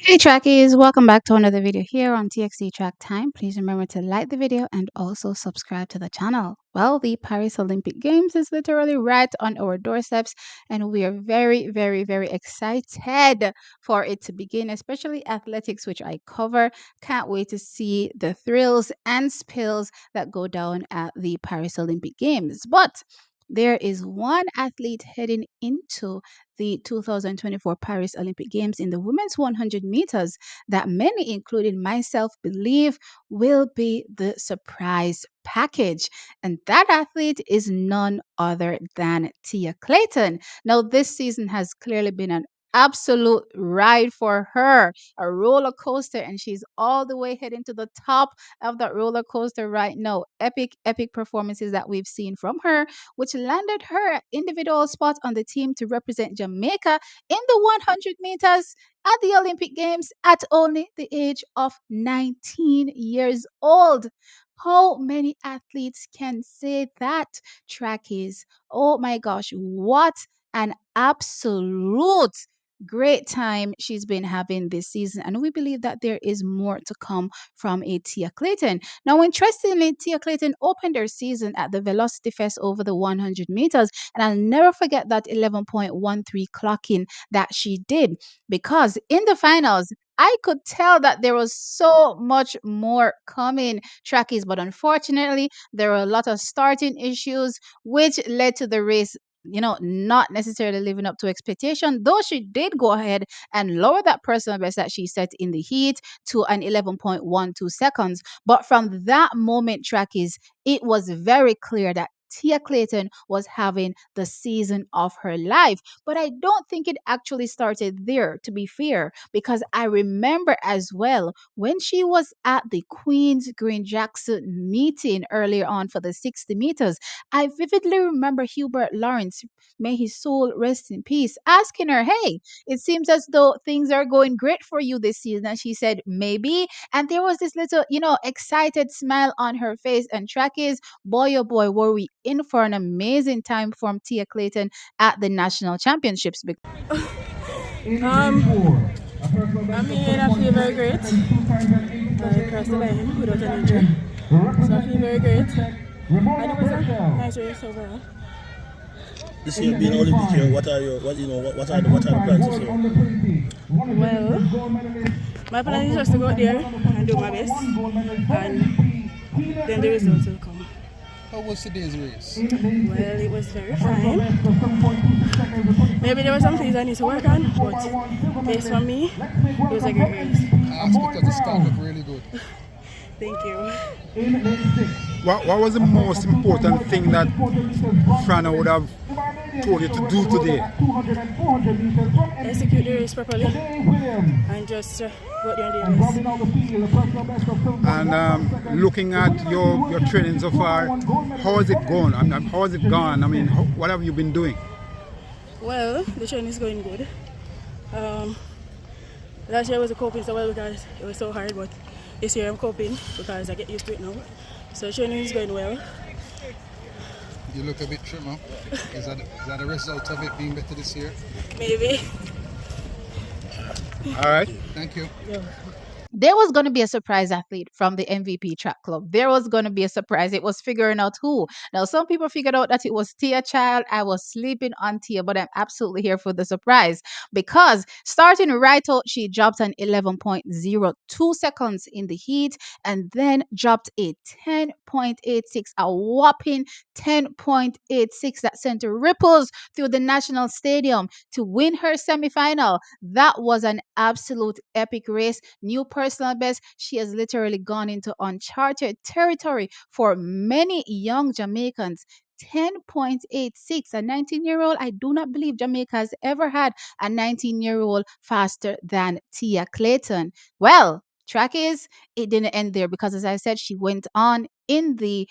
Hey trackies, welcome back to another video here on TXT Track Time. Please remember to like the video and also subscribe to the channel. Well, the Paris Olympic Games is literally right on our doorsteps, and we are very excited for it to begin, especially athletics, which I cover. Can't wait to see the thrills and spills that go down at the Paris Olympic Games. But there is one athlete heading into the 2024 Paris Olympic Games in the women's 100 meters that many, including myself, believe will be the surprise package. And that athlete is none other than Tia Clayton. Now, this season has clearly been an absolute ride for her, a roller coaster, and she's all the way heading to the top of that roller coaster right now. Epic performances that we've seen from her, which landed her individual spot on the team to represent Jamaica in the 100 meters at the Olympic Games at only the age of 19 years old. How many athletes can say that? Track is, oh my gosh, what an absolute great time she's been having this season. And we believe that there is more to come from a Tia Clayton. Now, interestingly, Tia Clayton opened her season at the Velocity Fest over the 100 meters, and I'll never forget that 11.13 clocking that she did because in the finals, I could tell that there was so much more coming, trackies, but unfortunately, there were a lot of starting issues, which led to the race not necessarily living up to expectation, though she did go ahead and lower that personal best that she set in the heat to an 11.12 seconds. But from that moment, trackies, it was very clear that Tia Clayton was having the season of her life. But I don't think it actually started there, to be fair, because I remember as well when she was at the Queen's Green Jackson meeting earlier on for the 60 meters. I vividly remember Hubert Lawrence, may his soul rest in peace, asking her, "Hey, it seems as though things are going great for you this season." And she said, "Maybe." And there was this little, excited smile on her face. And track is, boy, oh boy, were we in for an amazing time from Tia Clayton at the national championships. I feel very great. I crossed the line without an injury. So I feel very great. And it was a nice race overall. This year being Olympic year, what are your what are the plans this year? Well, my plan is just to go out there and do my best, and then the results will come. How was today's race? Well, it was very fine. Maybe there were some things I need to work on, but based on me, it was a great race. I asked because the start looked really good. Thank you. What was the most important thing that Frana would have told you to do today? Execute the race properly and just go out there and do the race. And looking at your training so far, how has it gone? How has it gone? What have you been doing? Well, the training is going good. Last year I wasn't coping so well because it was so hard, but this year I'm coping because I get used to it now. So training is going well. You look a bit trimmer. Is that a result of it being better this year? Maybe. All right. Thank you. Yeah. There was going to be a surprise athlete from the MVP track club. There was going to be a surprise. It was figuring out who. Now, some people figured out that it was Tia Child. I was sleeping on Tia, but I'm absolutely here for the surprise because starting right out, she dropped an 11.02 seconds in the heat and then dropped a 10.86, a whopping 10.86 that sent ripples through the national stadium to win her semifinal. That was an absolute epic race. New personal best. She has literally gone into uncharted territory for many young Jamaicans. 10.86, a 19-year-old. I do not believe Jamaica has ever had a 19-year-old faster than Tia Clayton. Well, track is, it didn't end there because, as I said, she went on in the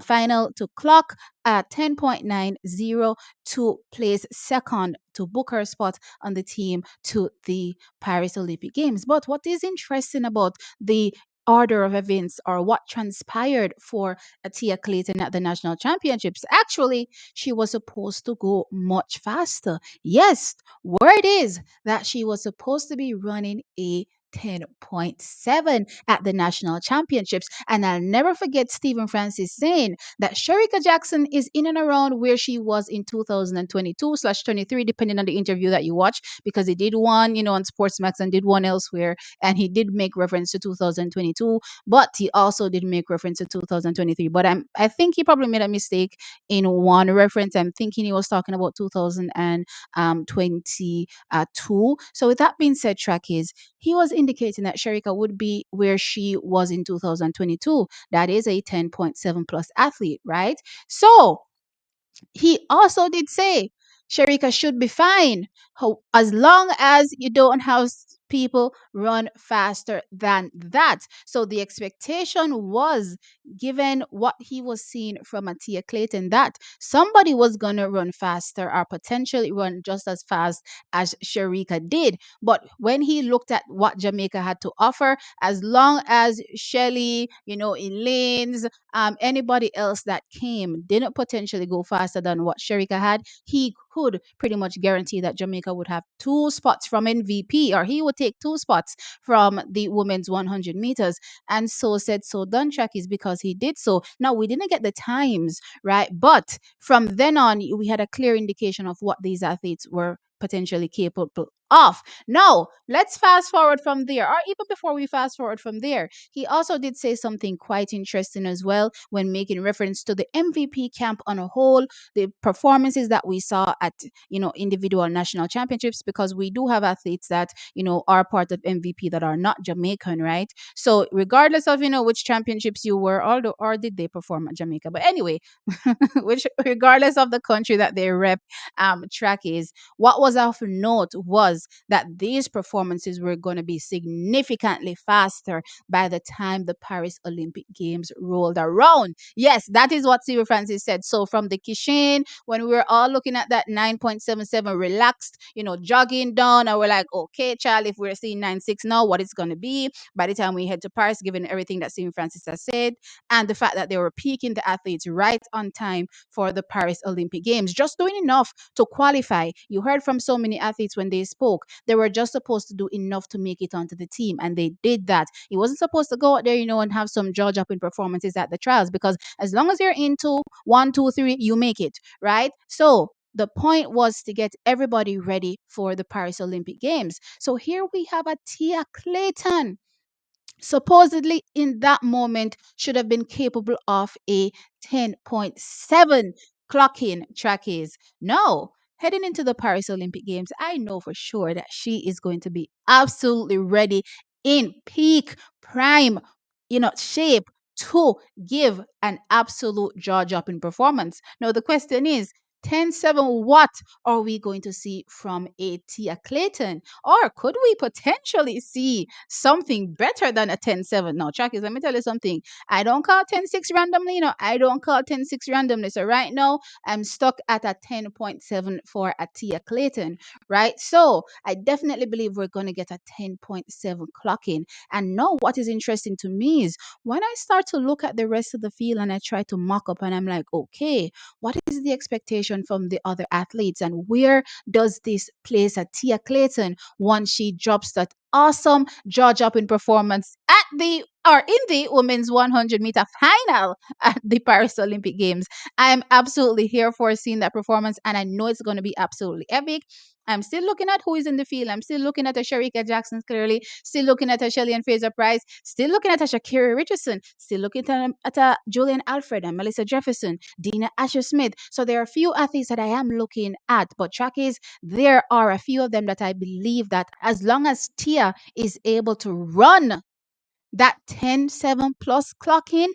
final to clock 10.90 to place second to book her spot on the team to the Paris Olympic Games. But what is interesting about the order of events or what transpired for Tia Clayton at the national championships, actually, she was supposed to go much faster. Yes, word is that she was supposed to be running a 10.7 at the national championships. And I'll never forget Stephen Francis saying that Shericka Jackson is in and around where she was in 2022/23, depending on the interview that you watch, because he did one, on Sportsmax and did one elsewhere. And he did make reference to 2022, but he also did make reference to 2023. But I think he probably made a mistake in one reference. I'm thinking he was talking about 2022. So with that being said, track is he was indicating that Shericka would be where she was in 2022. That is a 10.7 plus athlete, right? So he also did say Shericka should be fine as long as you don't have people run faster than that. So the expectation was, given what he was seeing from Atia Clayton, that somebody was going to run faster or potentially run just as fast as Shericka did. But when he looked at what Jamaica had to offer, as long as Shelly, Elaine's, anybody else that came didn't potentially go faster than what Shericka had, he could pretty much guarantee that Jamaica would have two spots from MVP, or he would take two spots from the women's 100 meters. And so said, so done, track is because he did so. Now, we didn't get the times, right? But from then on, we had a clear indication of what these athletes were potentially capable of. Now, let's fast forward from there, or even before we fast forward from there, he also did say something quite interesting as well when making reference to the MVP camp on a whole, the performances that we saw at individual national championships, because we do have athletes that are part of MVP that are not Jamaican, right? So regardless of which championships you were, or did they perform at Jamaica, but anyway, which regardless of the country that they rep, track is, what was of note was that these performances were going to be significantly faster by the time the Paris Olympic Games rolled around. Yes, that is what Steve Francis said. So from the Kishin, when we were all looking at that 9.77 relaxed, jogging down, and we're like, okay, child, if we're seeing 9.6 now, what it's going to be by the time we head to Paris, given everything that Steve Francis has said, and the fact that they were peaking the athletes right on time for the Paris Olympic Games, just doing enough to qualify. You heard from so many athletes when they spoke, they were just supposed to do enough to make it onto the team, and they did that. It wasn't supposed to go out there, and have some jaw dropping performances at the trials, because as long as you're into 1, 2, 3, you make it, right? So the point was to get everybody ready for the Paris Olympic Games. So here we have a Tia Clayton, supposedly in that moment should have been capable of a 10.7 clocking track is. No, heading into the Paris Olympic Games, I know for sure that she is going to be absolutely ready in peak prime, shape to give an absolute jaw-dropping performance. Now the question is, 10.7, what are we going to see from a Tia Clayton? Or could we potentially see something better than a 10.7? Now, Trackers, let me tell you something. I don't call 10.6 randomly. I don't call 10.6 randomly. So right now, I'm stuck at a 10.7 for a Tia Clayton, right? So I definitely believe we're going to get a 10.7 clocking. And now what is interesting to me is when I start to look at the rest of the field and I try to mock up and I'm like, okay, what is the expectation from the other athletes, and where does this place a Tia Clayton once she drops that awesome jaw dropping performance at the or in the women's 100-meter final at the Paris Olympic Games? I am absolutely here for seeing that performance, and I know it's going to be absolutely epic. I'm still looking at who is in the field. I'm still looking at a Shericka Jackson, clearly. Still looking at a Shelly and Fraser Price. Still looking at a Shakira Richardson. Still looking at a Julian Alfred and Melissa Jefferson, Dina Asher Smith. So there are a few athletes that I am looking at. But track is, there are a few of them that I believe that as long as Tia is able to run that 10.7 plus clock in,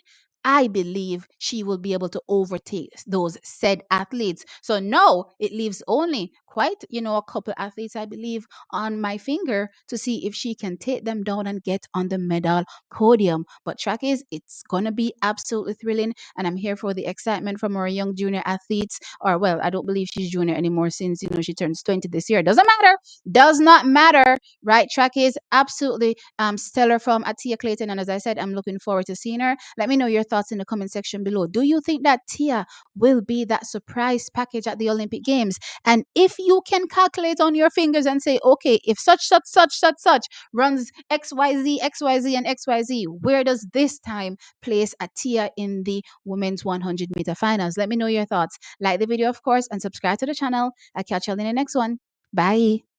I believe she will be able to overtake those said athletes. So no, it leaves only quite, a couple athletes, I believe, on my finger to see if she can take them down and get on the medal podium. But track is, it's gonna be absolutely thrilling, and I'm here for the excitement from our young junior athletes. Or well, I don't believe she's junior anymore since she turns 20 this year. Doesn't matter. Does not matter, right? Track is absolutely stellar from Atia Clayton, and as I said, I'm looking forward to seeing her. Let me know your thoughts thoughts in the comment section below. Do you think that Tia will be that surprise package at the Olympic Games? And if you can calculate on your fingers and say, okay, if such runs XYZ, and XYZ, where does this time place a Tia in the women's 100-meter finals? Let me know your thoughts. Like the video, of course, and subscribe to the channel. I'll catch you all in the next one. Bye.